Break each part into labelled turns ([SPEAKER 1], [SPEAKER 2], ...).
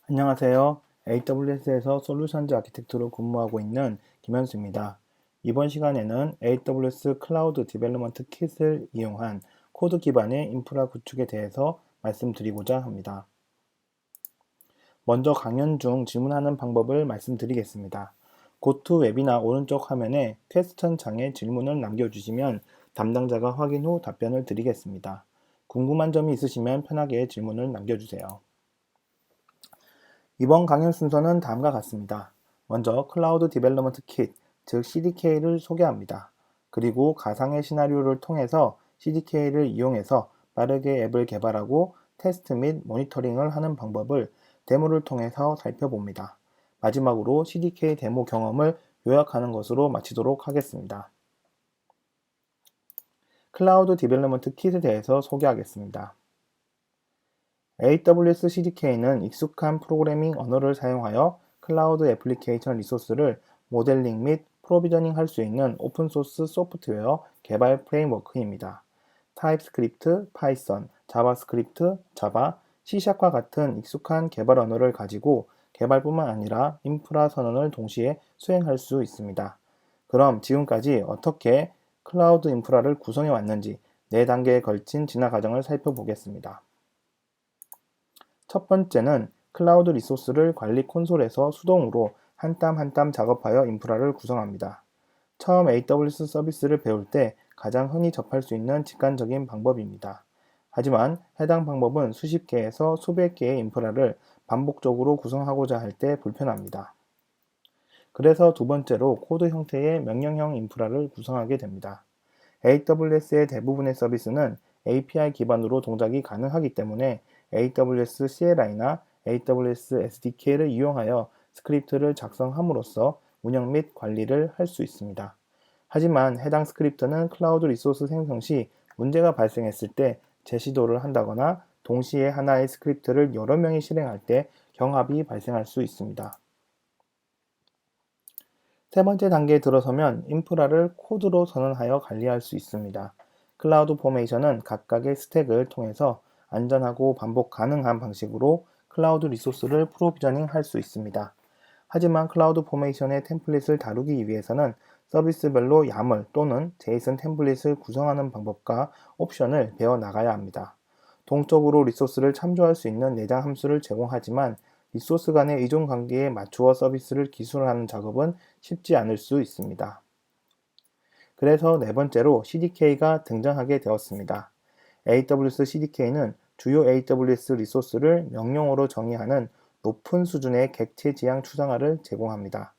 [SPEAKER 1] 안녕하세요. AWS에서 솔루션즈 아키텍트로 근무하고 있는 김현수입니다. 이번 시간에는 AWS 클라우드 디벨롭먼트 킷을 이용한 코드 기반의 인프라 구축에 대해서 말씀드리고자 합니다. 먼저 강연 중 질문하는 방법을 말씀드리겠습니다. 고투 웨비나 오른쪽 화면에 퀘스천 창에 질문을 남겨주시면 담당자가 확인 후 답변을 드리겠습니다. 궁금한 점이 있으시면 편하게 질문을 남겨주세요. 이번 강연 순서는 다음과 같습니다. 먼저 클라우드 디벨롭먼트 킷, 즉 CDK를 소개합니다. 그리고 가상의 시나리오를 통해서 CDK를 이용해서 빠르게 앱을 개발하고 테스트 및 모니터링을 하는 방법을 데모를 통해서 살펴봅니다. 마지막으로 CDK 데모 경험을 요약하는 것으로 마치도록 하겠습니다. 클라우드 디벨롭먼트 킷에 대해서 소개하겠습니다. AWS CDK는 익숙한 프로그래밍 언어를 사용하여 클라우드 애플리케이션 리소스를 모델링 및 프로비저닝 할 수 있는 오픈소스 소프트웨어 개발 프레임워크입니다. 타입스크립트, 파이썬, 자바스크립트, 자바, C샵과 같은 익숙한 개발 언어를 가지고 개발뿐만 아니라 인프라 선언을 동시에 수행할 수 있습니다. 그럼 지금까지 어떻게 클라우드 인프라를 구성해 왔는지 4단계에 걸친 진화 과정을 살펴보겠습니다. 첫 번째는 클라우드 리소스를 관리 콘솔에서 수동으로 한 땀 한 땀 작업하여 인프라를 구성합니다. 처음 AWS 서비스를 배울 때 가장 흔히 접할 수 있는 직관적인 방법입니다. 하지만 해당 방법은 수십 개에서 수백 개의 인프라를 반복적으로 구성하고자 할 때 불편합니다. 그래서 두 번째로 코드 형태의 명령형 인프라를 구성하게 됩니다. AWS의 대부분의 서비스는 API 기반으로 동작이 가능하기 때문에 AWS CLI나 AWS SDK를 이용하여 스크립트를 작성함으로써 운영 및 관리를 할 수 있습니다. 하지만 해당 스크립트는 클라우드 리소스 생성 시 문제가 발생했을 때 재시도를 한다거나 동시에 하나의 스크립트를 여러 명이 실행할 때 경합이 발생할 수 있습니다. 세 번째 단계에 들어서면 인프라를 코드로 선언하여 관리할 수 있습니다. 클라우드 포메이션은 각각의 스택을 통해서 안전하고 반복 가능한 방식으로 클라우드 리소스를 프로비저닝 할 수 있습니다. 하지만 클라우드 포메이션의 템플릿을 다루기 위해서는 서비스별로 YAML 또는 JSON 템플릿을 구성하는 방법과 옵션을 배워 나가야 합니다. 동적으로 리소스를 참조할 수 있는 내장 함수를 제공하지만 리소스 간의 의존 관계에 맞추어 서비스를 기술하는 작업은 쉽지 않을 수 있습니다. 그래서 네 번째로 CDK가 등장하게 되었습니다. AWS CDK는 주요 AWS 리소스를 명령어로 정의하는 높은 수준의 객체 지향 추상화를 제공합니다.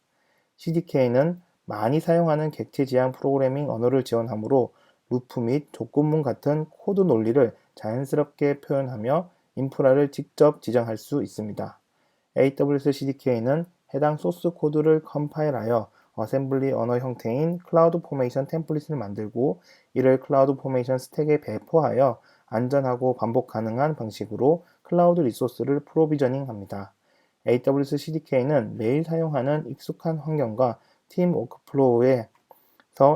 [SPEAKER 1] CDK는 많이 사용하는 객체 지향 프로그래밍 언어를 지원하므로 루프 및 조건문 같은 코드 논리를 자연스럽게 표현하며 인프라를 직접 지정할 수 있습니다. AWS CDK는 해당 소스 코드를 컴파일하여 어셈블리 언어 형태인 클라우드 포메이션 템플릿을 만들고 이를 클라우드 포메이션 스택에 배포하여 안전하고 반복 가능한 방식으로 클라우드 리소스를 프로비저닝합니다. AWS CDK는 매일 사용하는 익숙한 환경과 팀 워크플로우에서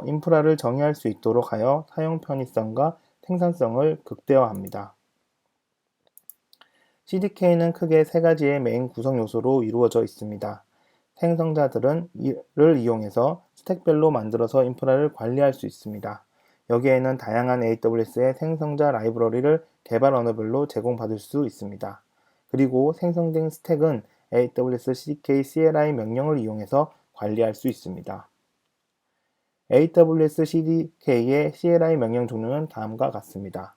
[SPEAKER 1] 인프라를 정의할 수 있도록 하여 사용 편의성과 생산성을 극대화합니다. CDK는 크게 세 가지의 메인 구성 요소로 이루어져 있습니다. 생성자들은 이를 이용해서 스택별로 만들어서 인프라를 관리할 수 있습니다. 여기에는 다양한 AWS의 생성자 라이브러리를 개발 언어별로 제공받을 수 있습니다. 그리고 생성된 스택은 AWS CDK CLI 명령을 이용해서 관리할 수 있습니다. AWS CDK의 CLI 명령 종류는 다음과 같습니다.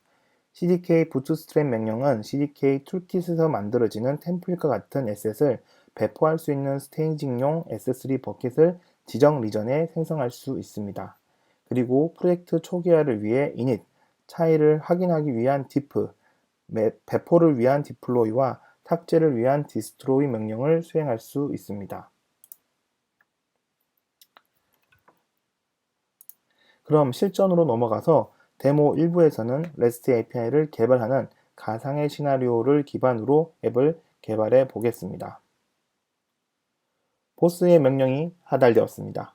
[SPEAKER 1] CDK 부트스트랩 명령은 CDK 툴킷에서 만들어지는 템플릿과 같은 에셋을 배포할 수 있는 스테이징용 S3 버킷을 지정 리전에 생성할 수 있습니다. 그리고 프로젝트 초기화를 위해 init, 차이를 확인하기 위한 diff, 배포를 위한 deploy와 삭제를 위한 destroy 명령을 수행할 수 있습니다. 그럼 실전으로 넘어가서 데모 1부에서는 REST API를 개발하는 가상의 시나리오를 기반으로 앱을 개발해 보겠습니다. 보스의 명령이 하달되었습니다.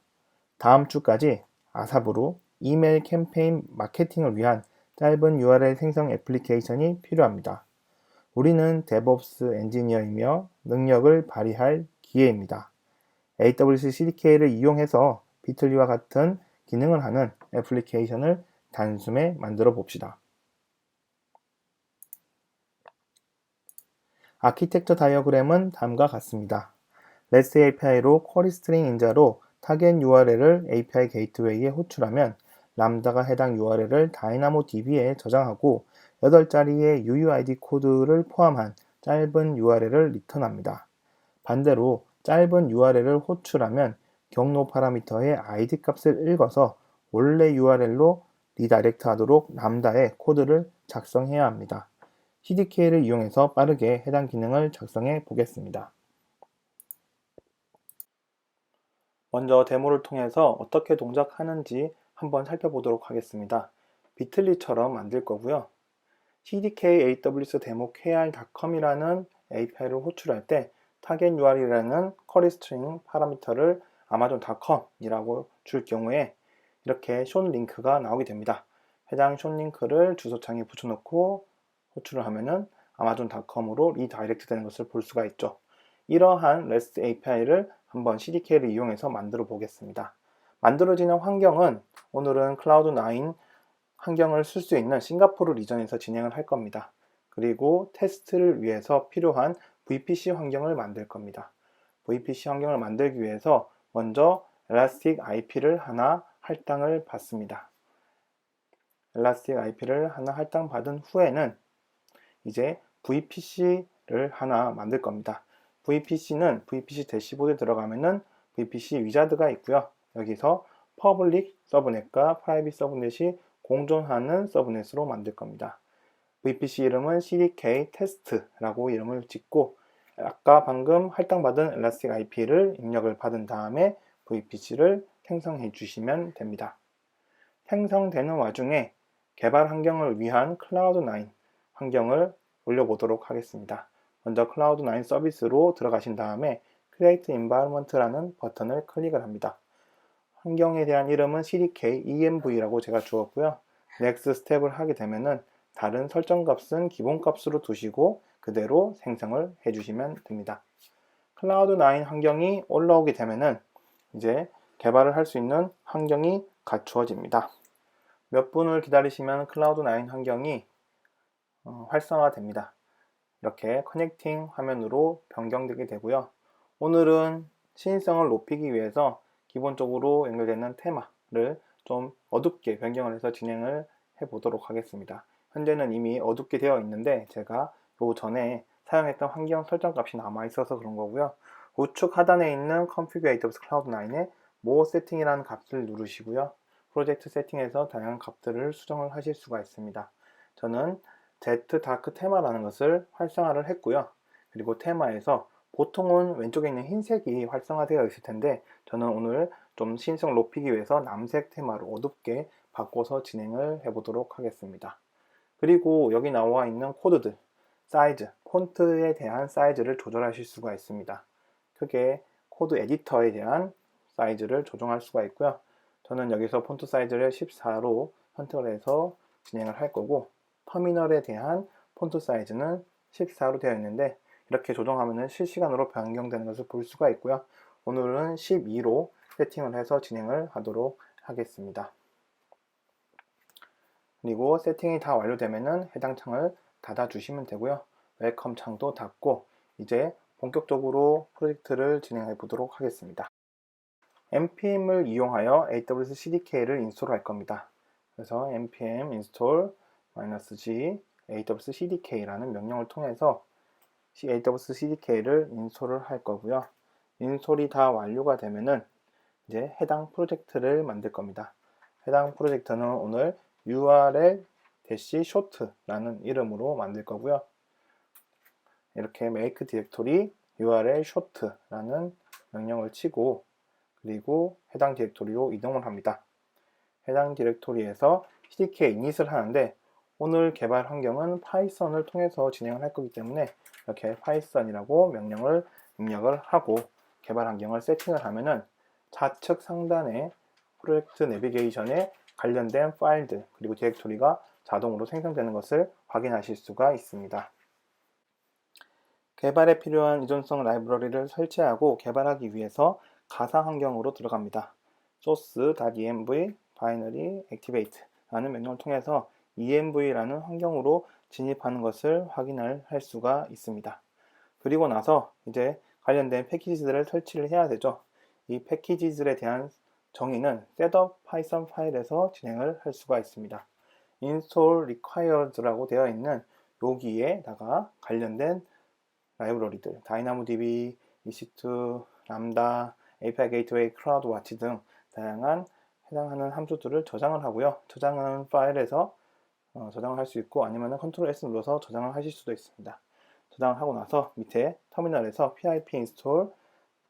[SPEAKER 1] 다음 주까지 아삽으로 이메일 캠페인 마케팅을 위한 짧은 URL 생성 애플리케이션이 필요합니다. 우리는 DevOps 엔지니어이며 능력을 발휘할 기회입니다. AWS CDK를 이용해서 비틀리와 같은 기능을 하는 애플리케이션을 단숨에 만들어 봅시다. 아키텍처 다이어그램은 다음과 같습니다. REST API로 쿼리 스트링 인자로 타겟 URL을 API 게이트웨이에 호출하면 람다가 해당 URL을 DynamoDB에 저장하고 8자리의 UUID 코드를 포함한 짧은 URL을 리턴합니다. 반대로 짧은 URL을 호출하면 경로 파라미터의 ID 값을 읽어서 원래 URL로 리다이렉트 하도록 람다에 코드를 작성해야 합니다. CDK를 이용해서 빠르게 해당 기능을 작성해 보겠습니다. 먼저 데모를 통해서 어떻게 동작하는지 한번 살펴보도록 하겠습니다. 비틀리처럼 만들 거고요. cdk aws demo kr.com이라는 API를 호출할 때 타겟 URL이라는 쿼리 스트링 파라미터를 amazon.com이라고 줄 경우에 이렇게 shown 링크가 나오게 됩니다. 해당 shown 링크를 주소창에 붙여놓고 호출을 하면은 amazon.com으로 리다이렉트 되는 것을 볼 수가 있죠. 이러한 REST API를 한번 CDK를 이용해서 만들어 보겠습니다. 만들어지는 환경은 오늘은 클라우드9 환경을 쓸 수 있는 싱가포르 리전에서 진행을 할 겁니다. 그리고 테스트를 위해서 필요한 VPC 환경을 만들 겁니다. VPC 환경을 만들기 위해서 먼저 Elastic IP를 하나 할당을 받습니다. Elastic IP를 하나 할당 받은 후에는 이제 VPC를 하나 만들 겁니다. VPC는 VPC 대시보드에 들어가면은 VPC 위자드가 있고요. 여기서 퍼블릭 서브넷과 프라이빗 서브넷이 공존하는 서브넷으로 만들 겁니다. VPC 이름은 CDK 테스트라고 이름을 짓고 아까 방금 할당받은 엘라스틱 IP를 입력을 받은 다음에 VPC를 생성해 주시면 됩니다. 생성되는 와중에 개발 환경을 위한 클라우드9 환경을 올려보도록 하겠습니다. 먼저 클라우드9 서비스로 들어가신 다음에 Create Environment라는 버튼을 클릭을 합니다. 환경에 대한 이름은 CDK ENV라고 제가 주었고요. Next 스텝을 하게 되면은 다른 설정 값은 기본 값으로 두시고 그대로 생성을 해주시면 됩니다. 클라우드9 환경이 올라오게 되면은 이제 개발을 할 수 있는 환경이 갖추어집니다. 몇 분을 기다리시면 클라우드9 환경이 활성화됩니다. 이렇게 커넥팅 화면으로 변경되게 되고요. 오늘은 시인성을 높이기 위해서 기본적으로 연결되는 테마를 좀 어둡게 변경을 해서 진행을 해 보도록 하겠습니다. 현재는 이미 어둡게 되어 있는데 제가 요 전에 사용했던 환경 설정 값이 남아 있어서 그런 거고요. 우측 하단에 있는 Configure AWS Cloud9의 More 세팅이라는 값을 누르시고요. 프로젝트 세팅에서 다양한 값들을 수정을 하실 수가 있습니다. 저는 Z 다크 테마라는 것을 활성화를 했고요. 그리고 테마에서 보통은 왼쪽에 있는 흰색이 활성화되어 있을 텐데 저는 오늘 좀 신성을 높이기 위해서 남색 테마로 어둡게 바꿔서 진행을 해보도록 하겠습니다. 그리고 여기 나와 있는 코드들, 사이즈, 폰트에 대한 사이즈를 조절하실 수가 있습니다. 크게 코드 에디터에 대한 사이즈를 조정할 수가 있고요. 저는 여기서 폰트 사이즈를 14로 선택을 해서 진행을 할 거고 터미널에 대한 폰트 사이즈는 14로 되어 있는데 이렇게 조정하면 실시간으로 변경되는 것을 볼 수가 있고요. 오늘은 12로 세팅을 해서 진행을 하도록 하겠습니다. 그리고 세팅이 다 완료되면 해당 창을 닫아 주시면 되고요. 웰컴 창도 닫고 이제 본격적으로 프로젝트를 진행해 보도록 하겠습니다. npm을 이용하여 AWS CDK를 인스톨할 겁니다. 그래서 npm install -g AWS CDK라는 명령을 통해서 AWS CDK를 인스톨을 할 거고요. 인스톨이 다 완료가 되면은 이제 해당 프로젝트를 만들 겁니다. 해당 프로젝트는 오늘 url-short라는 이름으로 만들 거고요. 이렇게 make 디렉토리 url short라는 명령을 치고 그리고 해당 디렉토리로 이동을 합니다. 해당 디렉토리에서 CDK init을 하는데 오늘 개발 환경은 파이썬을 통해서 진행을 할 거기 때문에 이렇게 파이썬이라고 명령을 입력을 하고 개발 환경을 세팅을 하면은 좌측 상단에 프로젝트 내비게이션에 관련된 파일들 그리고 디렉토리가 자동으로 생성되는 것을 확인하실 수가 있습니다. 개발에 필요한 의존성 라이브러리를 설치하고 개발하기 위해서 가상 환경으로 들어갑니다. source.env binary activate라는 명령을 통해서 env라는 환경으로 진입하는 것을 확인할 수가 있습니다. 그리고 나서 이제 관련된 패키지들을 설치를 해야 되죠. 이 패키지들에 대한 정의는 setup python 파일에서 진행을 할 수가 있습니다. install required라고 되어 있는 여기에다가 관련된 라이브러리들, DynamoDB, EC2, 람다, API 게이트웨이, 클라우드와치 등 다양한 해당하는 함수들을 저장을 하고요. 저장은 파일에서 저장을 할 수 있고 아니면 컨트롤 S 눌러서 저장을 하실 수도 있습니다. 저장을 하고 나서 밑에 터미널에서 pip install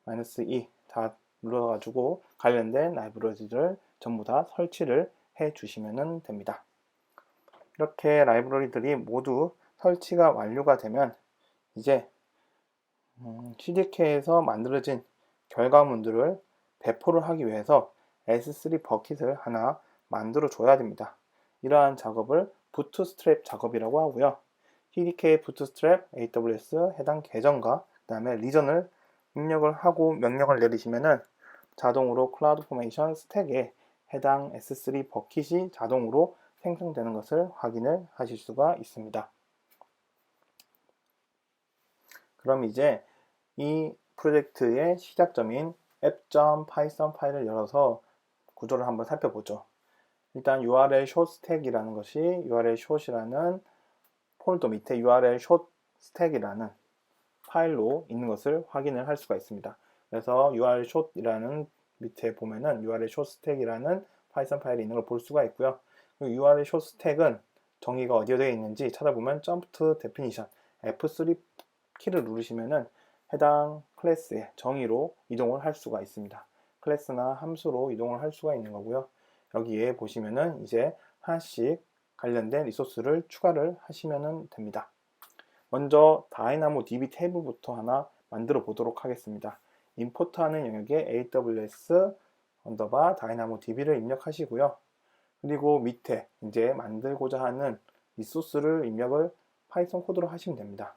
[SPEAKER 1] -e 다 눌러가지고 관련된 라이브러리들을 전부 다 설치를 해 주시면 됩니다. 이렇게 라이브러리들이 모두 설치가 완료가 되면 이제 CDK에서 만들어진 결과물들을 배포를 하기 위해서 S3 버킷을 하나 만들어 줘야 됩니다. 이러한 작업을 부트스트랩 작업이라고 하고요. CDK 부트스트랩 AWS 해당 계정과 그 다음에 리전을 입력을 하고 명령을 내리시면은 자동으로 클라우드 포메이션 스택에 해당 S3 버킷이 자동으로 생성되는 것을 확인을 하실 수가 있습니다. 그럼 이제 이 프로젝트의 시작점인 app.python 파일을 열어서 구조를 한번 살펴보죠. 일단 URL short stack이라는 것이 URL short이라는 폴더 밑에 URL short stack이라는 파일로 있는 것을 확인을 할 수가 있습니다. 그래서 URL short이라는 밑에 보면은 URL short stack이라는 파이썬 파일이 있는 걸 볼 수가 있고요. URL short stack은 정의가 어디에 되어 있는지 찾아보면 jump to definition F3 키를 누르시면은 해당 클래스의 정의로 이동을 할 수가 있습니다. 클래스나 함수로 이동을 할 수가 있는 거고요. 여기에 보시면은 이제 하나씩 관련된 리소스를 추가를 하시면 됩니다. 먼저 다이나모DB 테이블부터 하나 만들어 보도록 하겠습니다. 임포트하는 영역에 AWS _DynamoDB를 입력하시고요. 그리고 밑에 이제 만들고자 하는 리소스를 입력을 파이썬 코드로 하시면 됩니다.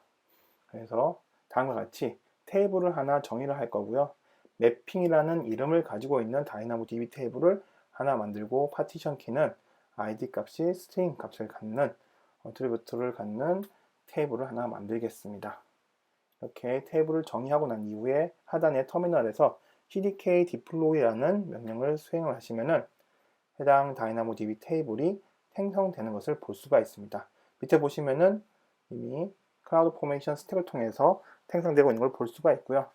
[SPEAKER 1] 그래서 다음과 같이 테이블을 하나 정의를 할 거고요. 매핑이라는 이름을 가지고 있는 다이나모DB 테이블을 하나 만들고 파티션 키는 id 값이 스트링 값을 갖는 어트리뷰트를 갖는 테이블을 하나 만들겠습니다. 이렇게 테이블을 정의하고 난 이후에 하단의 터미널에서 cdk deploy라는 명령을 수행을 하시면은 해당 다이나모DB 테이블이 생성되는 것을 볼 수가 있습니다. 밑에 보시면은 이미 클라우드 포메이션 스택을 통해서 생성되고 있는 걸 볼 수가 있고요.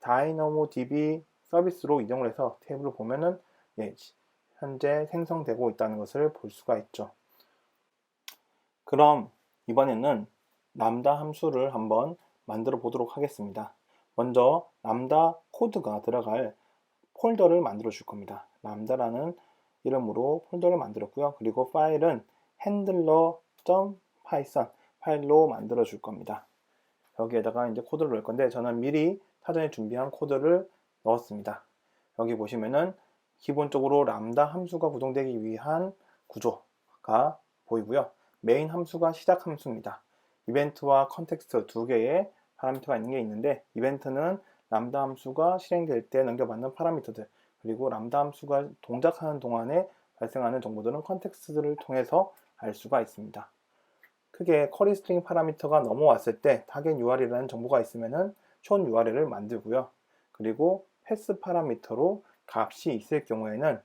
[SPEAKER 1] 다이나모DB 서비스로 이동을 해서 테이블을 보면은 현재 생성되고 있다는 것을 볼 수가 있죠. 그럼 이번에는 람다 함수를 한번 만들어 보도록 하겠습니다. 먼저 람다 코드가 들어갈 폴더를 만들어 줄 겁니다. 람다라는 이름으로 폴더를 만들었고요. 그리고 파일은 handler.python 파일로 만들어 줄 겁니다. 여기에다가 이제 코드를 넣을 건데 저는 미리 사전에 준비한 코드를 넣었습니다. 여기 보시면은 기본적으로 람다 함수가 구동되기 위한 구조가 보이고요. 메인 함수가 시작 함수입니다. 이벤트와 컨텍스트 두 개의 파라미터가 있는 게 있는데 이벤트는 람다 함수가 실행될 때 넘겨받는 파라미터들 그리고 람다 함수가 동작하는 동안에 발생하는 정보들은 컨텍스트를 통해서 알 수가 있습니다. 크게 쿼리 스트링 파라미터가 넘어왔을 때 target URL이라는 정보가 있으면은 shown URL을 만들고요. 그리고 패스 파라미터로 값이 있을 경우에는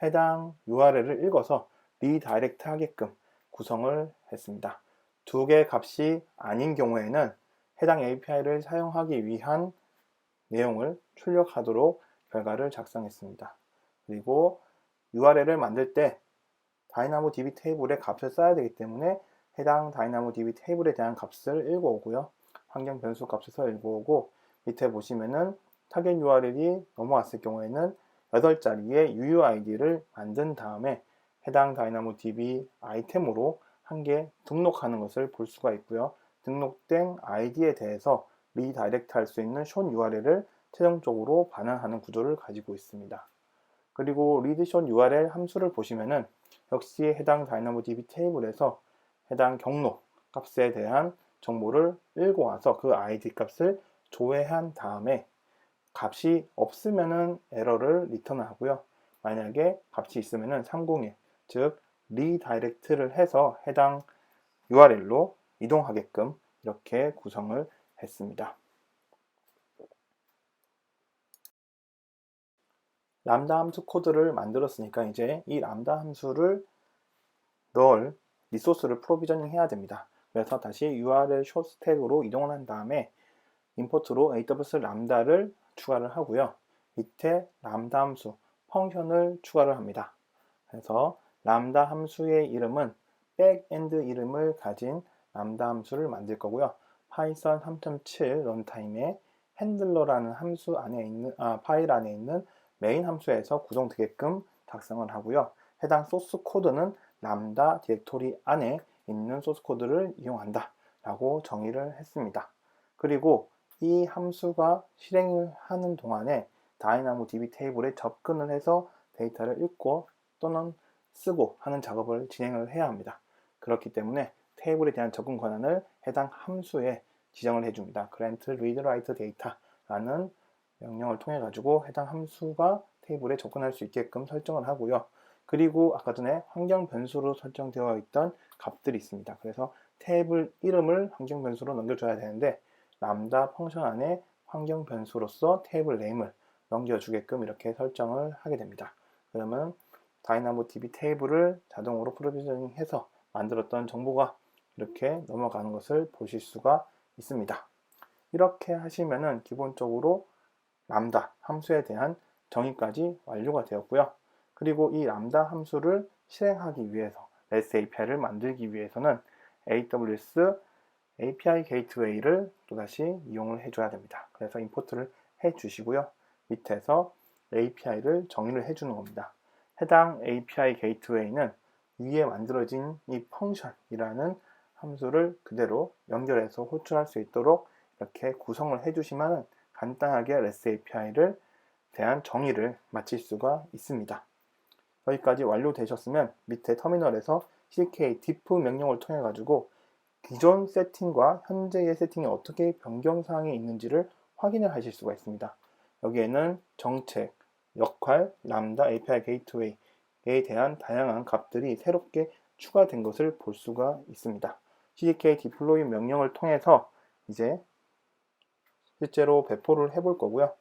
[SPEAKER 1] 해당 URL을 읽어서 리다이렉트 하게끔 구성을 했습니다. 두 개의 값이 아닌 경우에는 해당 API를 사용하기 위한 내용을 출력하도록 결과를 작성했습니다. 그리고 URL을 만들 때 다이나모DB 테이블에 값을 써야 되기 때문에 해당 다이나모DB 테이블에 대한 값을 읽어오고요. 환경 변수 값에서 읽어오고 밑에 보시면은 타겟 URL이 넘어왔을 경우에는 8자리의 UUID를 만든 다음에 해당 다이나모DB 아이템으로 한 개 등록하는 것을 볼 수가 있고요. 등록된 아이디에 대해서 리다이렉트 할 수 있는 shown URL을 최종적으로 반환하는 구조를 가지고 있습니다. 그리고 read shown URL 함수를 보시면은 역시 해당 다이나모DB 테이블에서 해당 경로 값에 대한 정보를 읽고 와서 그 id 값을 조회한 다음에 값이 없으면은 에러를 리턴을 하고요. 만약에 값이 있으면은 301, 즉 리다이렉트를 해서 해당 URL로 이동하게끔 이렇게 구성을 했습니다. 람다 함수 코드를 만들었으니까 이제 이 람다 함수를 넣을 리소스를 프로비저닝 해야 됩니다. 그래서 다시 URL 쇼 스택으로 이동을 한 다음에 임포트로 AWS 람다를 추가를 하고요. 밑에 람다 함수 펑션을 추가를 합니다. 그래서 람다 함수의 이름은 백엔드 이름을 가진 람다 함수를 만들 거고요. 파이썬 3.7 런타임에 핸들러라는 함수 안에 있는 파일 안에 있는 메인 함수에서 구성되게끔 작성을 하고요. 해당 소스 코드는 람다 디렉토리 안에 있는 소스 코드를 이용한다 라고 정의를 했습니다. 그리고 이 함수가 실행을 하는 동안에 DynamoDB 테이블에 접근을 해서 데이터를 읽고 또는 쓰고 하는 작업을 진행을 해야 합니다. 그렇기 때문에 테이블에 대한 접근 권한을 해당 함수에 지정을 해줍니다. grant read write data라는 명령을 통해 가지고 해당 함수가 테이블에 접근할 수 있게끔 설정을 하고요. 그리고 아까 전에 환경 변수로 설정되어 있던 값들이 있습니다. 그래서 테이블 이름을 환경 변수로 넘겨줘야 되는데 람다 펑션 안에 환경 변수로서 테이블 네임을 넘겨주게끔 이렇게 설정을 하게 됩니다. 그러면 DynamoDB 테이블을 자동으로 프로비저닝해서 만들었던 정보가 이렇게 넘어가는 것을 보실 수가 있습니다. 이렇게 하시면은 기본적으로 람다 함수에 대한 정의까지 완료가 되었고요. 그리고 이 람다 함수를 실행하기 위해서 REST API를 만들기 위해서는 AWS API 게이트웨이를 또다시 이용을 해줘야 됩니다. 그래서 임포트를 해주시고요. 밑에서 API를 정의를 해주는 겁니다. 해당 API 게이트웨이는 위에 만들어진 이 펑션이라는 함수를 그대로 연결해서 호출할 수 있도록 이렇게 구성을 해주시면 간단하게 REST API를 대한 정의를 마칠 수가 있습니다. 여기까지 완료되셨으면 밑에 터미널에서 ck diff 명령을 통해 가지고 기존 세팅과 현재의 세팅이 어떻게 변경사항이 있는지를 확인을 하실 수가 있습니다. 여기에는 정책, 역할, 람다, API 게이트웨이에 대한 다양한 값들이 새롭게 추가된 것을 볼 수가 있습니다. ck deploy 명령을 통해서 이제 실제로 배포를 해볼 거고요.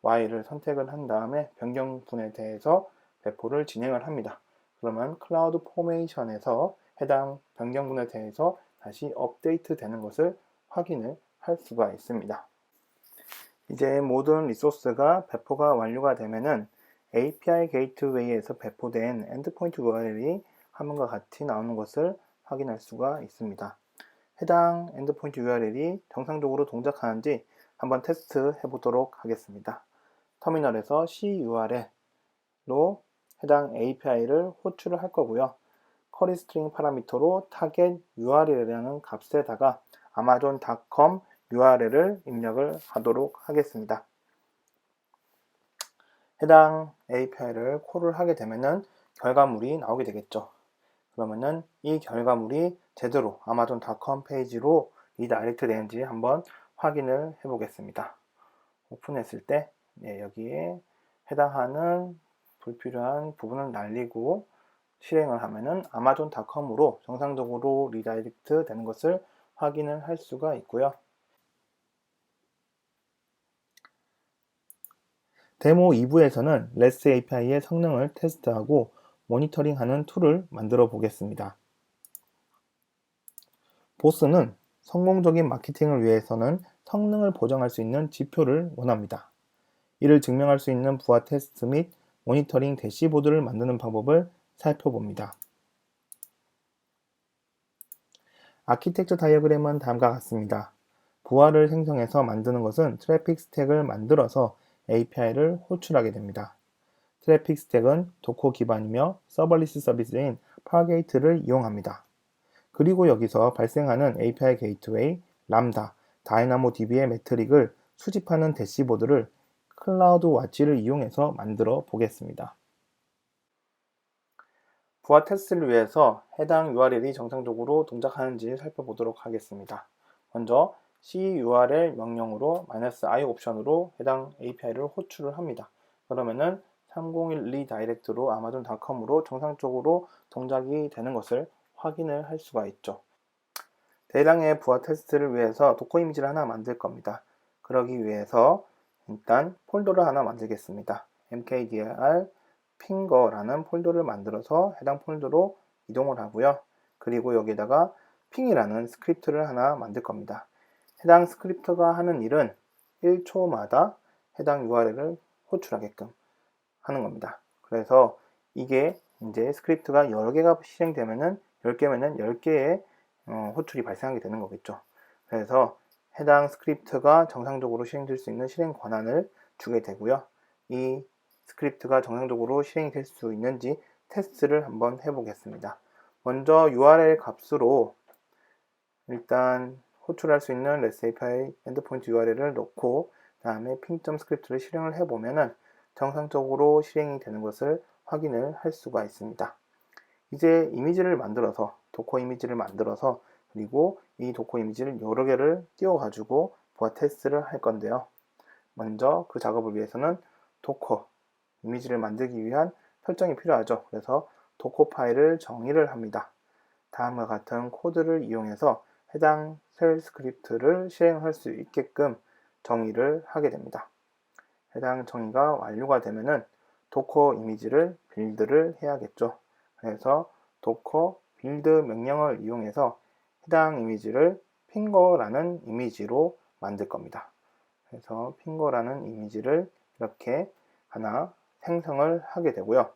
[SPEAKER 1] Y를 선택을 한 다음에 변경분에 대해서 배포를 진행을 합니다. 그러면 클라우드 포메이션에서 해당 변경분에 대해서 다시 업데이트 되는 것을 확인을 할 수가 있습니다. 이제 모든 리소스가 배포가 완료가 되면은 API 게이트웨이에서 배포된 엔드포인트 URL이 화면과 같이 나오는 것을 확인할 수가 있습니다. 해당 엔드포인트 URL이 정상적으로 동작하는지 한번 테스트 해보도록 하겠습니다. 터미널에서 CURL로 해당 API를 호출을 할 거고요. 커리 스트링 파라미터로 target URL이라는 값에다가 amazon.com URL을 입력을 하도록 하겠습니다. 해당 API를 콜을 하게 되면은 결과물이 나오게 되겠죠. 그러면은 이 결과물이 제대로 amazon.com 페이지로 리다이렉트 되는지 한번 확인을 해 보겠습니다. 오픈했을 때 여기에 해당하는 불필요한 부분을 날리고 실행을 하면은 amazon.com으로 정상적으로 리다이렉트 되는 것을 확인을 할 수가 있고요. 데모 2부에서는 REST API의 성능을 테스트하고 모니터링하는 툴을 만들어 보겠습니다. 보스는 성공적인 마케팅을 위해서는 성능을 보장할 수 있는 지표를 원합니다. 이를 증명할 수 있는 부하 테스트 및 모니터링 대시보드를 만드는 방법을 살펴봅니다. 아키텍처 다이어그램은 다음과 같습니다. 부하를 생성해서 만드는 것은 트래픽 스택을 만들어서 API를 호출하게 됩니다. 트래픽 스택은 도커 기반이며 서버리스 서비스인 파게이트를 이용합니다. 그리고 여기서 발생하는 API 게이트웨이, 람다, 다이나모DB의 매트릭을 수집하는 대시보드를 클라우드 와치를 이용해서 만들어 보겠습니다. 부하 테스트를 위해서 해당 URL이 정상적으로 동작하는지 살펴보도록 하겠습니다. 먼저 curl 명령으로 -i 옵션으로 해당 API를 호출을 합니다. 그러면은 301 리다이렉트로 아마존.com으로 정상적으로 동작이 되는 것을 확인을 할 수가 있죠. 대량의 부하 테스트를 위해서 도커 이미지를 하나 만들 겁니다. 그러기 위해서 일단 폴더를 하나 만들겠습니다. mkdir finger라는 폴더를 만들어서 해당 폴더로 이동을 하고요. 그리고 여기다가 ping이라는 스크립트를 하나 만들 겁니다. 해당 스크립트가 하는 일은 1초마다 해당 URL을 호출하게끔 하는 겁니다. 그래서 이게 이제 스크립트가 여러 개가 실행되면은 10개면은 10개의 호출이 발생하게 되는 거겠죠. 그래서 해당 스크립트가 정상적으로 실행될 수 있는 실행 권한을 주게 되고요. 이 스크립트가 정상적으로 실행이 될 수 있는지 테스트를 한번 해보겠습니다. 먼저 URL 값으로 일단 호출할 수 있는 REST API 엔드포인트 URL을 넣고 다음에 ping 스크립트를 실행을 해보면은 정상적으로 실행이 되는 것을 확인을 할 수가 있습니다. 이제 이미지를 만들어서 도커 이미지를 만들어서 그리고 이 도커 이미지를 여러 개를 띄워 가지고 부하 테스트를 할 건데요. 먼저 그 작업을 위해서는 도커 이미지를 만들기 위한 설정이 필요하죠. 그래서 도커 파일을 정의를 합니다. 다음과 같은 코드를 이용해서 해당 쉘 스크립트를 실행할 수 있게끔 정의를 하게 됩니다. 해당 정의가 완료가 되면은 도커 이미지를 빌드를 해야겠죠. 그래서 도커 빌드 명령을 이용해서 해당 이미지를 핑거라는 이미지로 만들 겁니다. 그래서 핑거라는 이미지를 이렇게 하나 생성을 하게 되고요.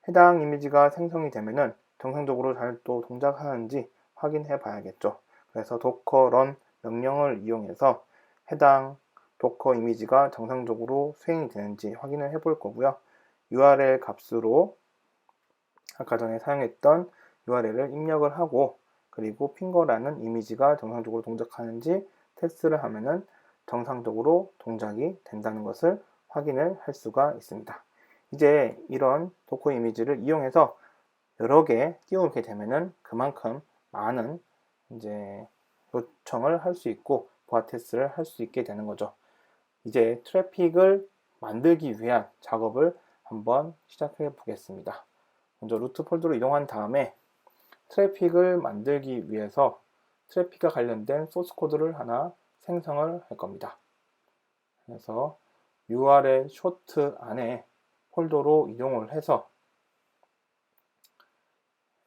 [SPEAKER 1] 해당 이미지가 생성이 되면은 정상적으로 잘 또 동작하는지 확인해 봐야겠죠. 그래서 docker run 명령을 이용해서 해당 도커 이미지가 정상적으로 수행이 되는지 확인을 해 볼 거고요. URL 값으로 아까 전에 사용했던 URL을 입력을 하고 그리고 핑거라는 이미지가 정상적으로 동작하는지 테스트를 하면은 정상적으로 동작이 된다는 것을 확인을 할 수가 있습니다. 이제 이런 도커 이미지를 이용해서 여러 개 띄우게 되면은 그만큼 많은 이제 요청을 할 수 있고 부하 테스트를 할 수 있게 되는 거죠. 이제 트래픽을 만들기 위한 작업을 한번 시작해 보겠습니다. 먼저 루트 폴더로 이동한 다음에 트래픽을 만들기 위해서 트래픽과 관련된 소스 코드를 하나 생성을 할 겁니다. 그래서 URL 쇼트 안에 폴더로 이동을 해서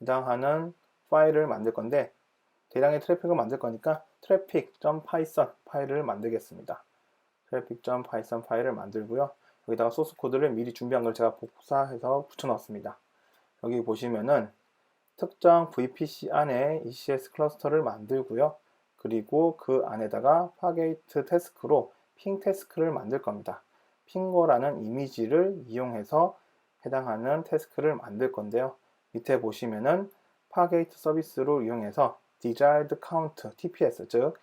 [SPEAKER 1] 해당하는 파일을 만들 건데 대량의 트래픽을 만들 거니까 traffic.python 파일을 만들겠습니다. traffic.python 파일을 만들고요. 여기다가 소스 코드를 미리 준비한 걸 제가 복사해서 붙여놨습니다. 여기 보시면은 특정 VPC 안에 ECS 클러스터를 만들고요. 그리고 그 안에다가 파게이트 태스크로 핑 태스크를 만들 겁니다. 핑거라는 이미지를 이용해서 해당하는 태스크를 만들 건데요. 밑에 보시면은 파게이트 서비스로 이용해서 desired count TPS 즉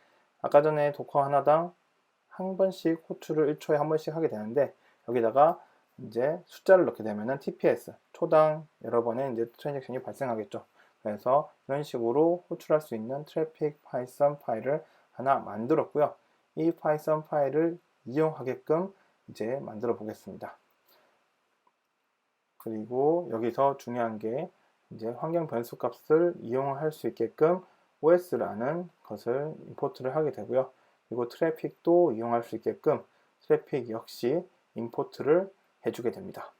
[SPEAKER 1] 아까 전에 도커 하나당 한 번씩 호출을 1초에 한 번씩 하게 되는데 여기다가 이제 숫자를 넣게 되면은 TPS 초당 여러 번의 이제 트랜잭션이 발생하겠죠. 그래서 이런 식으로 호출할 수 있는 트래픽 파이썬 파일을 하나 만들었고요. 이 파이썬 파일을 이용하게끔 이제 만들어 보겠습니다. 그리고 여기서 중요한 게 이제 환경 변수 값을 이용할 수 있게끔 OS라는 것을 임포트를 하게 되고요. 그리고 트래픽도 이용할 수 있게끔 트래픽 역시 임포트를 해주게 됩니다.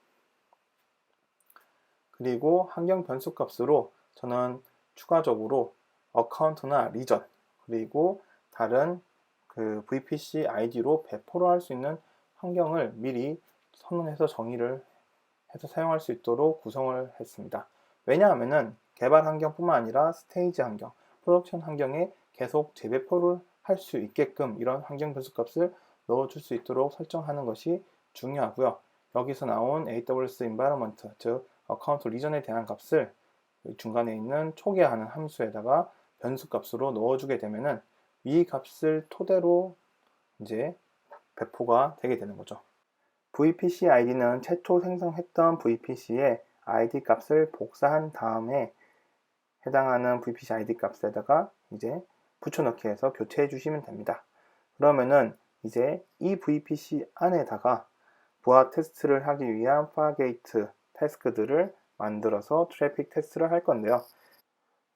[SPEAKER 1] 그리고 환경 변수 값으로 저는 추가적으로 어카운트나 리전 그리고 다른 그 VPC 아이디로 배포를 할 수 있는 환경을 미리 선언해서 정의를 해서 사용할 수 있도록 구성을 했습니다. 왜냐하면은 개발 환경뿐만 아니라 스테이지 환경, 프로덕션 환경에 계속 재배포를 할 수 있게끔 이런 환경 변수 값을 넣어줄 수 있도록 설정하는 것이 중요하고요. 여기서 나온 AWS environment, 즉 어카운트 리전에 대한 값을 중간에 있는 초기화하는 함수에다가 변수 값으로 넣어주게 되면은 이 값을 토대로 이제 배포가 되게 되는 거죠. VPC ID는 최초 생성했던 VPC의 ID 값을 복사한 다음에 해당하는 VPC ID 값에다가 이제 붙여넣기 해서 교체해 주시면 됩니다. 그러면은 이제 이 VPC 안에다가 부하 테스트를 하기 위한 파게이트 태스크들을 만들어서 트래픽 테스트를 할 건데요.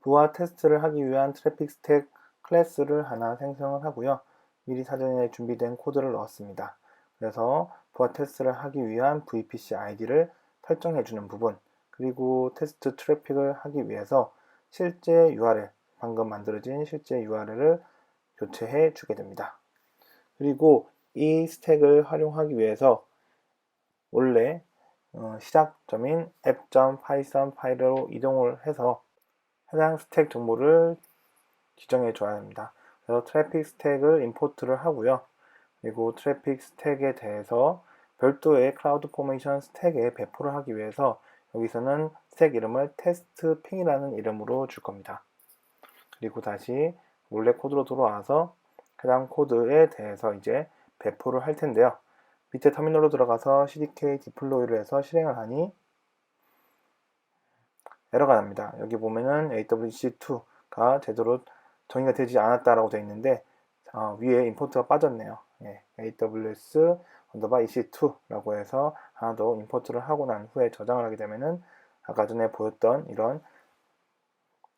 [SPEAKER 1] 부하 테스트를 하기 위한 트래픽 스택 클래스를 하나 생성을 하고요. 미리 사전에 준비된 코드를 넣었습니다. 그래서 부하 테스트를 하기 위한 VPC ID를 설정해 주는 부분, 그리고 테스트 트래픽을 하기 위해서 실제 URL, 방금 만들어진 실제 URL을 교체해 주게 됩니다. 그리고 이 스택을 활용하기 위해서 원래 시작점인 app.python 파일로 이동을 해서 해당 스택 정보를 지정해 줘야 합니다. 그래서 트래픽 스택을 임포트를 하고요. 그리고 트래픽 스택에 대해서 별도의 클라우드 포메이션 스택에 배포를 하기 위해서 여기서는 스택 이름을 테스트 핑이라는 이름으로 줄 겁니다. 그리고 다시 원래 코드로 돌아와서 해당 코드에 대해서 이제 배포를 할 텐데요. 밑에 터미널로 들어가서 cdk 디플로이를 해서 실행을 하니 에러가 납니다. 여기 보면은 AWC2가 제대로 정의가 되지 않았다라고 되어 있는데 위에 임포트가 빠졌네요. AWS EC2라고 해서 하나 더 임포트를 하고 난 후에 저장을 하게 되면은 아까 전에 보였던 이런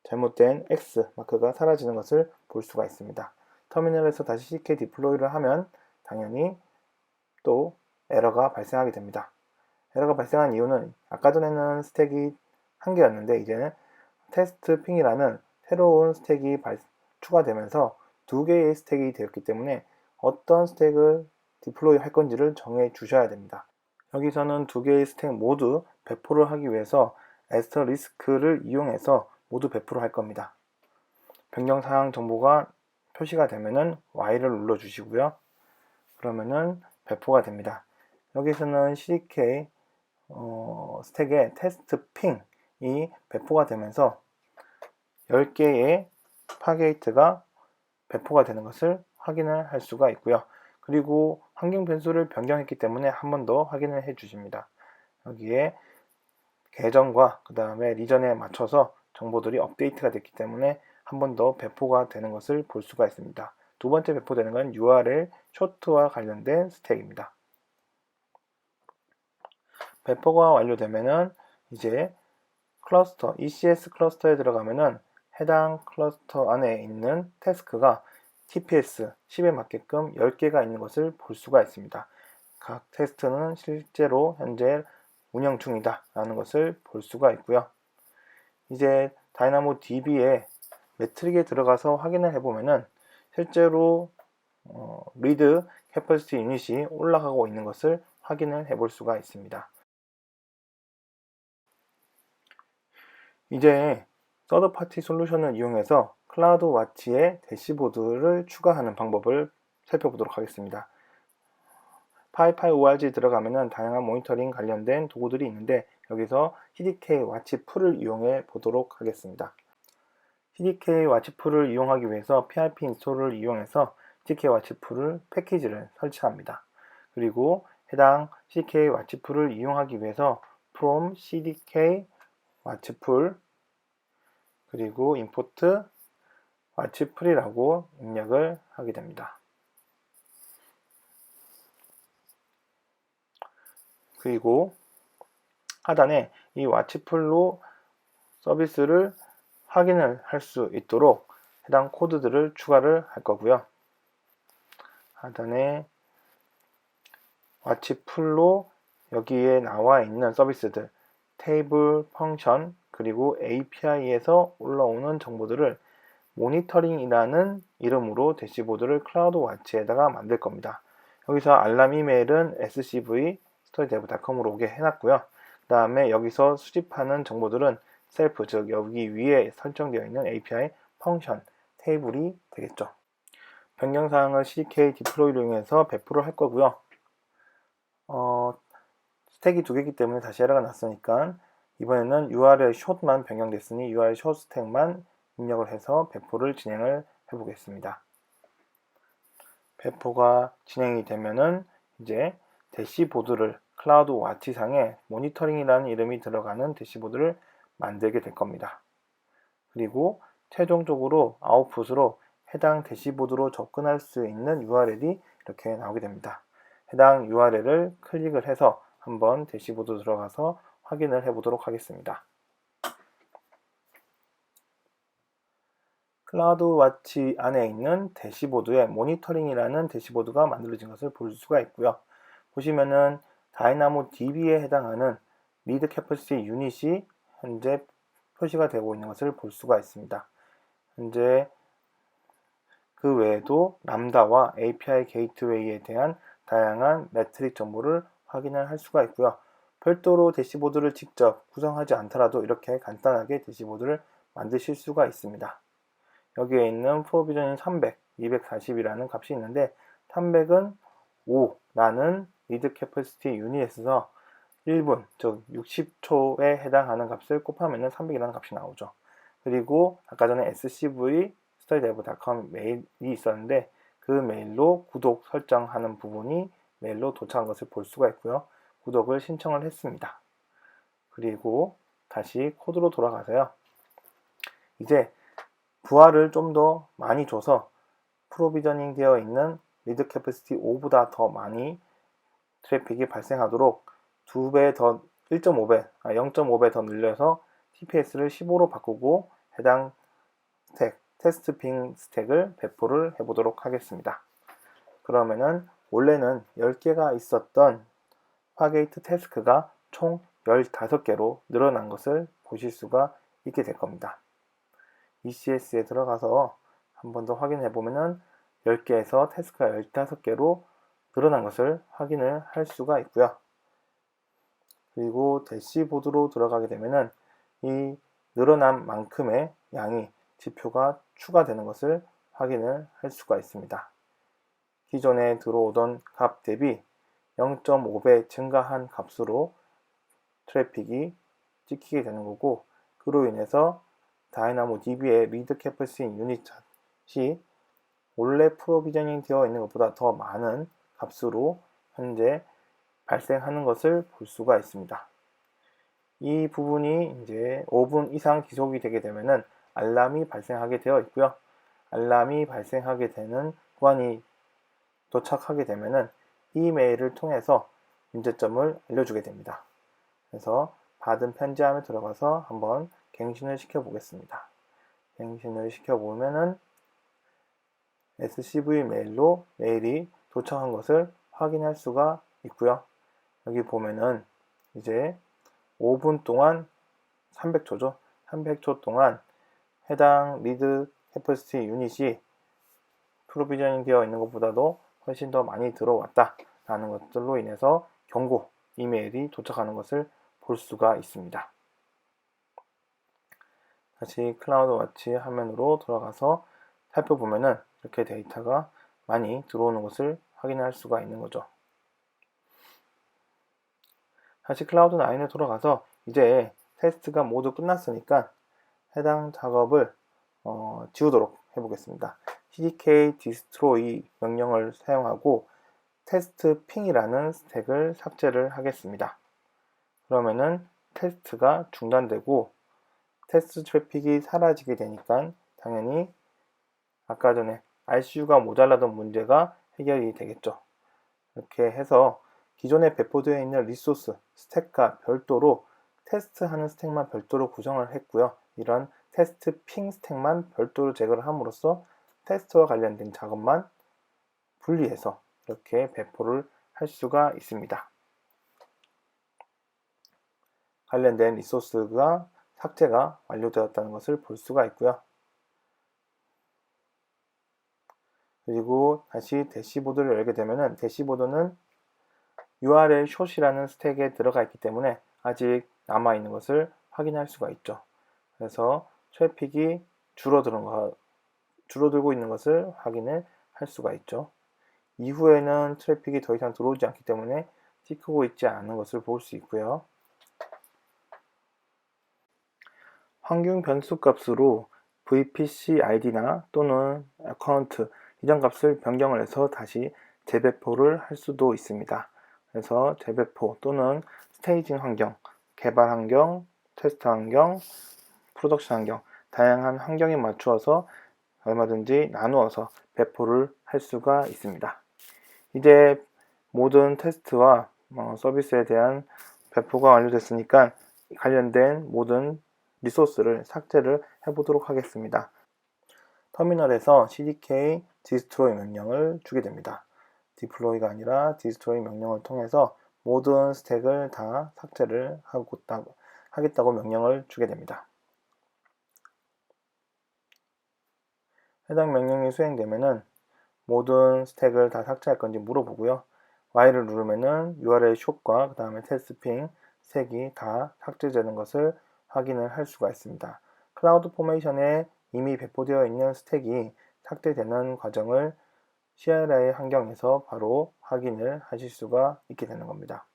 [SPEAKER 1] 잘못된 X 마크가 사라지는 것을 볼 수가 있습니다. 터미널에서 다시 CK 디플로이를 하면 당연히 또 에러가 발생하게 됩니다. 에러가 발생한 이유는 아까 전에는 스택이 한 개였는데 이제는 테스트 핑이라는 새로운 스택이 추가되면서 두 개의 스택이 되었기 때문에 어떤 스택을 디플로이 할 건지를 정해 주셔야 됩니다. 여기서는 두 개의 스택 모두 배포를 하기 위해서 애스터리스크를 이용해서 모두 배포를 할 겁니다. 변경사항 정보가 표시가 되면은 Y를 눌러 주시고요. 그러면은 배포가 됩니다. 여기서는 CDK 스택의 테스트 핑이 배포가 되면서 10개의 파게이트가 배포가 되는 것을 확인을 할 수가 있고요. 그리고 환경 변수를 변경했기 때문에 한 번 더 확인을 해 주십니다. 여기에 계정과 그 다음에 리전에 맞춰서 정보들이 업데이트가 됐기 때문에 한 번 더 배포가 되는 것을 볼 수가 있습니다. 두 번째 배포되는 건 URL 쇼트와 관련된 스택입니다. 배포가 완료되면은 이제 클러스터, ECS 클러스터에 들어가면은 해당 클러스터 안에 있는 태스크가 TPS 10에 맞게끔 10개가 있는 것을 볼 수가 있습니다. 각 테스트는 실제로 현재 운영 중이다 라는 것을 볼 수가 있고요. 이제 다이나모 DB의 매트릭에 들어가서 확인을 해보면은 실제로 리드 캐퍼시티 유닛이 올라가고 있는 것을 확인을 해볼 수가 있습니다. 이제 서드파티 솔루션을 이용해서 클라우드 와치에 대시보드를 추가하는 방법을 살펴보도록 하겠습니다. PyPy.org 들어가면은 다양한 모니터링 관련된 도구들이 있는데 여기서 CDK 와치 풀을 이용해 보도록 하겠습니다. CDK 와치 풀을 이용하기 위해서 pip 인스톨을 이용해서 CDK 와치 풀을 패키지를 설치합니다. 그리고 해당 CDK 와치 풀을 이용하기 위해서 from CDK 와치 풀 그리고 import 와치 풀이라고 입력을 하게 됩니다. 그리고 하단에 이 와치풀로 서비스를 확인을 할 수 있도록 해당 코드들을 추가를 할 거고요. 하단에 와치풀로 여기에 나와 있는 서비스들 테이블, 펑션, 그리고 API에서 올라오는 정보들을 모니터링이라는 이름으로 대시보드를 클라우드 와치에다가 만들 겁니다. 여기서 알람 이메일은 scv storydev.com으로 오게 해놨고요. 그 다음에 여기서 수집하는 정보들은 셀프, 즉 여기 위에 설정되어 있는 API 펑션 테이블이 되겠죠. 변경사항을 CDK 디플로이를 이용해서 배포를 할 거고요. 스택이 두 개이기 때문에 다시 에러가 났으니까 이번에는 URL 숏만 변경됐으니 URL 숏 스택만 입력을 해서 배포를 진행을 해 보겠습니다. 배포가 진행이 되면은 이제 대시보드를 클라우드 와치상에 모니터링이라는 이름이 들어가는 대시보드를 만들게 될 겁니다. 그리고 최종적으로 아웃풋으로 해당 대시보드로 접근할 수 있는 URL이 이렇게 나오게 됩니다. 해당 URL을 클릭을 해서 한번 대시보드 들어가서 확인을 해 보도록 하겠습니다. 클라우드와치 안에 있는 대시보드에 모니터링이라는 대시보드가 만들어진 것을 볼 수가 있고요. 보시면은 DynamoDB에 해당하는 리드 캐퍼시티 유닛이 현재 표시가 되고 있는 것을 볼 수가 있습니다. 현재 그 외에도 람다와 API 게이트웨이에 대한 다양한 매트릭 정보를 확인을 할 수가 있고요. 별도로 대시보드를 직접 구성하지 않더라도 이렇게 간단하게 대시보드를 만드실 수가 있습니다. 여기에 있는 프로비저닝 300, 240이라는 값이 있는데 300은 5라는 리드 캐퍼시티 유닛에서 1분, 즉 60초에 해당하는 값을 곱하면 300이라는 값이 나오죠. 그리고 아까 전에 scv studydev.com 메일이 있었는데 그 메일로 구독 설정하는 부분이 메일로 도착한 것을 볼 수가 있고요. 구독을 신청을 했습니다. 그리고 다시 코드로 돌아가서요. 이제 부하를 좀 더 많이 줘서 프로비저닝 되어 있는 리드 캐퍼시티 5보다 더 많이 트래픽이 발생하도록 2배 더 0.5배 더 늘려서 TPS를 15로 바꾸고 해당 스택, 테스트 핑 스택을 배포를 해보도록 하겠습니다. 그러면은 원래는 10개가 있었던 파게이트 태스크가 총 15개로 늘어난 것을 보실 수가 있게 될 겁니다. ECS에 들어가서 한 번 더 확인해 보면은 10개에서 태스크가 15개로 늘어난 것을 확인을 할 수가 있고요. 그리고 대시보드로 들어가게 되면은 이 늘어난 만큼의 양이 지표가 추가되는 것을 확인을 할 수가 있습니다. 기존에 들어오던 값 대비 0.5배 증가한 값으로 트래픽이 찍히게 되는 거고, 그로 인해서 다이나모DB의 리드 캐퍼시티 유닛이 원래 프로비저닝 되어 있는 것보다 더 많은 값으로 현재 발생하는 것을 볼 수가 있습니다. 이 부분이 이제 5분 이상 지속이 되게 되면은 알람이 발생하게 되어 있고요. 알람이 발생하게 되는 구간이 도착하게 되면은 이메일을 통해서 문제점을 알려주게 됩니다. 그래서 받은 편지함에 들어가서 한번 갱신을 시켜 보겠습니다. 갱신을 시켜 보면은 scv 메일로 메일이 도착한 것을 확인할 수가 있고요. 여기 보면은 이제 5분 동안 300초죠. 300초 동안 해당 리드 캐퍼시티 유닛이 프로비저닝 되어 있는 것보다도 훨씬 더 많이 들어왔다 라는 것들로 인해서 경고 이메일이 도착하는 것을 볼 수가 있습니다. 다시 클라우드와치 화면으로 돌아가서 살펴보면은 이렇게 데이터가 많이 들어오는 것을 확인할 수가 있는 거죠. 다시 클라우드9에 돌아가서 이제 테스트가 모두 끝났으니까 해당 작업을 지우도록 해보겠습니다. cdk destroy 명령을 사용하고 테스트 핑이라는 스택을 삭제를 하겠습니다. 그러면은 테스트가 중단되고 테스트 트래픽이 사라지게 되니까 당연히 아까 전에 RCU가 모자라던 문제가 해결이 되겠죠. 이렇게 해서 기존에 배포되어 있는 리소스 스택과 별도로 테스트하는 스택만 별도로 구성을 했고요. 이런 테스트 핑 스택만 별도로 제거를 함으로써 테스트와 관련된 작업만 분리해서 이렇게 배포를 할 수가 있습니다. 관련된 리소스가 삭제가 완료되었다는 것을 볼 수가 있고요. 그리고 다시 대시보드를 열게 되면은 대시보드는 URL short이라는 스택에 들어가 있기 때문에 아직 남아있는 것을 확인할 수가 있죠. 그래서 트래픽이 줄어들고 있는 것을 확인을 할 수가 있죠. 이후에는 트래픽이 더 이상 들어오지 않기 때문에 찍히고 있지 않은 것을 볼 수 있고요. 환경 변수 값으로 VPC ID나 또는 어카운트 이전 값을 변경을 해서 다시 재배포를 할 수도 있습니다. 그래서 재배포 또는 스테이징 환경, 개발 환경, 테스트 환경, 프로덕션 환경 다양한 환경에 맞추어서 얼마든지 나누어서 배포를 할 수가 있습니다. 이제 모든 테스트와 서비스에 대한 배포가 완료됐으니까 관련된 모든 리소스를 삭제를 해보도록 하겠습니다. 터미널에서 cdk destroy 명령을 주게 됩니다. deploy가 아니라 destroy 명령을 통해서 모든 스택을 다 삭제를 하겠다고 명령을 주게 됩니다. 해당 명령이 수행되면은 모든 스택을 다 삭제할 건지 물어보고요. Y를 누르면은 URL 숏과 그 다음에 테스트핑 스택이 다 삭제되는 것을 확인을 할 수가 있습니다. 클라우드 포메이션에 이미 배포되어 있는 스택이 삭제되는 과정을 CLI 환경에서 바로 확인을 하실 수가 있게 되는 겁니다.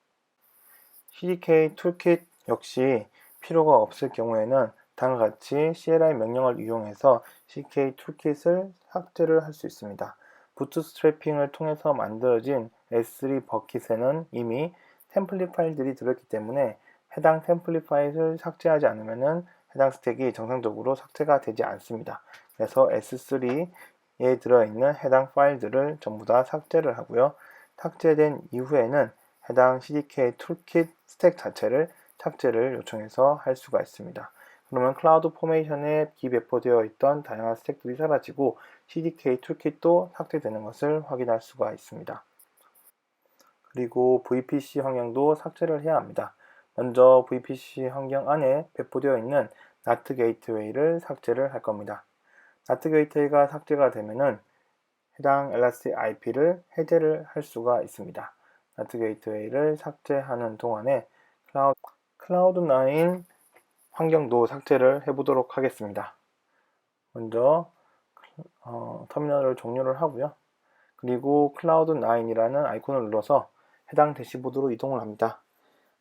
[SPEAKER 1] CDK 툴킷 역시 필요가 없을 경우에는 다음과 같이 CLI 명령을 이용해서 CDK 툴킷을 삭제를 할 수 있습니다. 부트스트래핑을 통해서 만들어진 S3 버킷에는 이미 템플릿 파일들이 들어있기 때문에 해당 템플릿 파일을 삭제하지 않으면 해당 스택이 정상적으로 삭제가 되지 않습니다. 그래서 S3에 들어있는 해당 파일들을 전부 다 삭제를 하고요. 삭제된 이후에는 해당 CDK 툴킷 스택 자체를 삭제를 요청해서 할 수가 있습니다. 그러면 클라우드 포메이션에 기배포되어 있던 다양한 스택들이 사라지고 CDK 툴킷도 삭제되는 것을 확인할 수가 있습니다. 그리고 VPC 환경도 삭제를 해야 합니다. 먼저 VPC 환경 안에 배포되어 있는 NAT 게이트웨이를 삭제를 할 겁니다. NAT 게이트웨이가 삭제가 되면은 해당 엘라스틱 IP를 해제를 할 수가 있습니다. NAT 게이트웨이를 삭제하는 동안에 클라우드9 환경도 삭제를 해보도록 하겠습니다. 먼저 터미널을 종료를 하고요. 그리고 클라우드9이라는 아이콘을 눌러서 해당 대시보드로 이동을 합니다.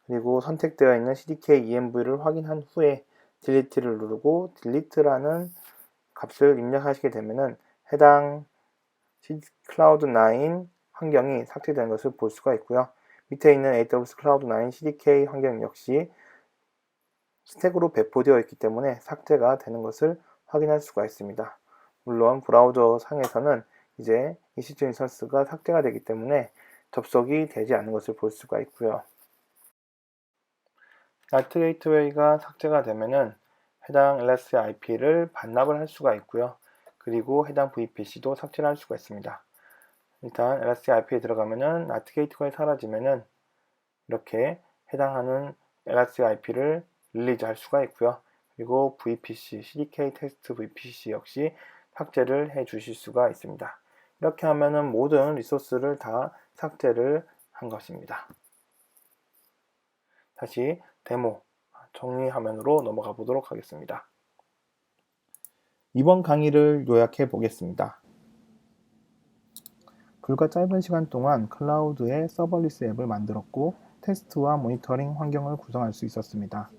[SPEAKER 1] 그리고 선택되어 있는 CDK env를 확인한 후에 delete를 누르고 delete라는 값을 입력하시게 되면은 해당 클라우드9 환경이 삭제된 것을 볼 수가 있고요. 밑에 있는 AWS 클라우드9 CDK 환경 역시 스택으로 배포되어 있기 때문에 삭제가 되는 것을 확인할 수가 있습니다. 물론 브라우저 상에서는 이제 EC2 인스턴스가 삭제가 되기 때문에 접속이 되지 않는 것을 볼 수가 있고요. NAT 게이트웨이가 삭제가 되면은 해당 엘라스틱 IP를 반납을 할 수가 있고요. 그리고 해당 VPC도 삭제를 할 수가 있습니다. 일단 엘라스틱 IP에 들어가면은 NAT 게이트웨이 사라지면은 이렇게 해당하는 엘라스틱 IP를 릴리즈 할 수가 있고요. 그리고 VPC, CDK 테스트 VPC 역시 삭제를 해 주실 수가 있습니다. 이렇게 하면은 모든 리소스를 다 삭제를 한 것입니다. 다시 데모 정리 화면으로 넘어가 보도록 하겠습니다. 이번 강의를 요약해 보겠습니다. 불과 짧은 시간 동안 클라우드에 서버리스 앱을 만들었고 테스트와 모니터링 환경을 구성할 수 있었습니다.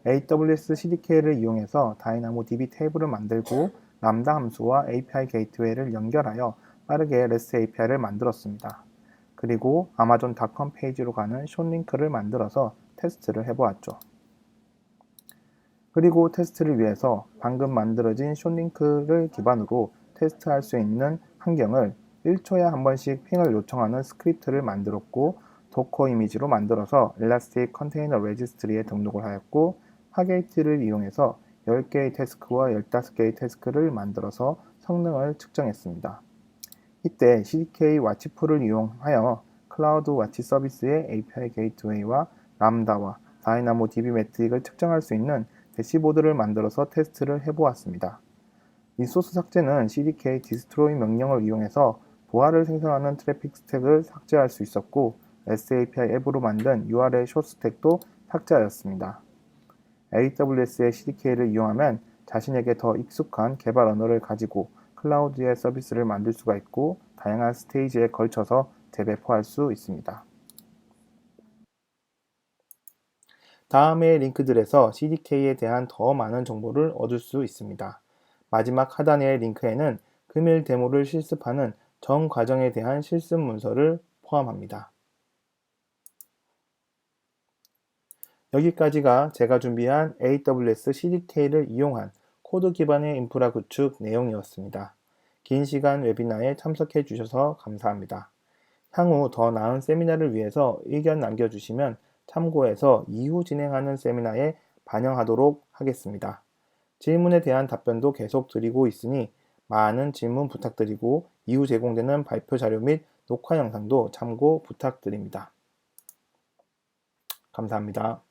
[SPEAKER 1] AWS CDK를 이용해서 다이나모 DB 테이블을 만들고 람다 함수와 API 게이트웨이를 연결하여 빠르게 REST API를 만들었습니다. 그리고 아마존.com 페이지로 가는 숏링크를 만들어서 테스트를 해보았죠. 그리고 테스트를 위해서 방금 만들어진 숏링크를 기반으로 테스트할 수 있는 환경을 1초에 한 번씩 핑을 요청하는 스크립트를 만들었고 도커 이미지로 만들어서 엘라스틱 컨테이너 레지스트리에 등록을 하였고 파게이트를 이용해서 10개의 태스크와 15개의 태스크를 만들어서 성능을 측정했습니다. 이때 CDK 와치풀을 이용하여 클라우드 와치 서비스의 API 게이트웨이와 람다와 다이나모 DB 매트릭을 측정할 수 있는 대시보드를 만들어서 테스트를 해보았습니다. 리소스 삭제는 CDK destroy 명령을 이용해서 보안을 생성하는 트래픽 스택을 삭제할 수 있었고 SAPI 앱으로 만든 URL 숏 스택도 삭제하였습니다. AWS의 CDK를 이용하면 자신에게 더 익숙한 개발 언어를 가지고 클라우드의 서비스를 만들 수가 있고 다양한 스테이지에 걸쳐서 재배포할 수 있습니다. 다음의 링크들에서 CDK에 대한 더 많은 정보를 얻을 수 있습니다. 마지막 하단의 링크에는 금일 데모를 실습하는 전 과정에 대한 실습 문서를 포함합니다. 여기까지가 제가 준비한 AWS CDK를 이용한 코드 기반의 인프라 구축 내용이었습니다. 긴 시간 웨비나에 참석해 주셔서 감사합니다. 향후 더 나은 세미나를 위해서 의견 남겨주시면 참고해서 이후 진행하는 세미나에 반영하도록 하겠습니다. 질문에 대한 답변도 계속 드리고 있으니 많은 질문 부탁드리고 이후 제공되는 발표 자료 및 녹화 영상도 참고 부탁드립니다. 감사합니다.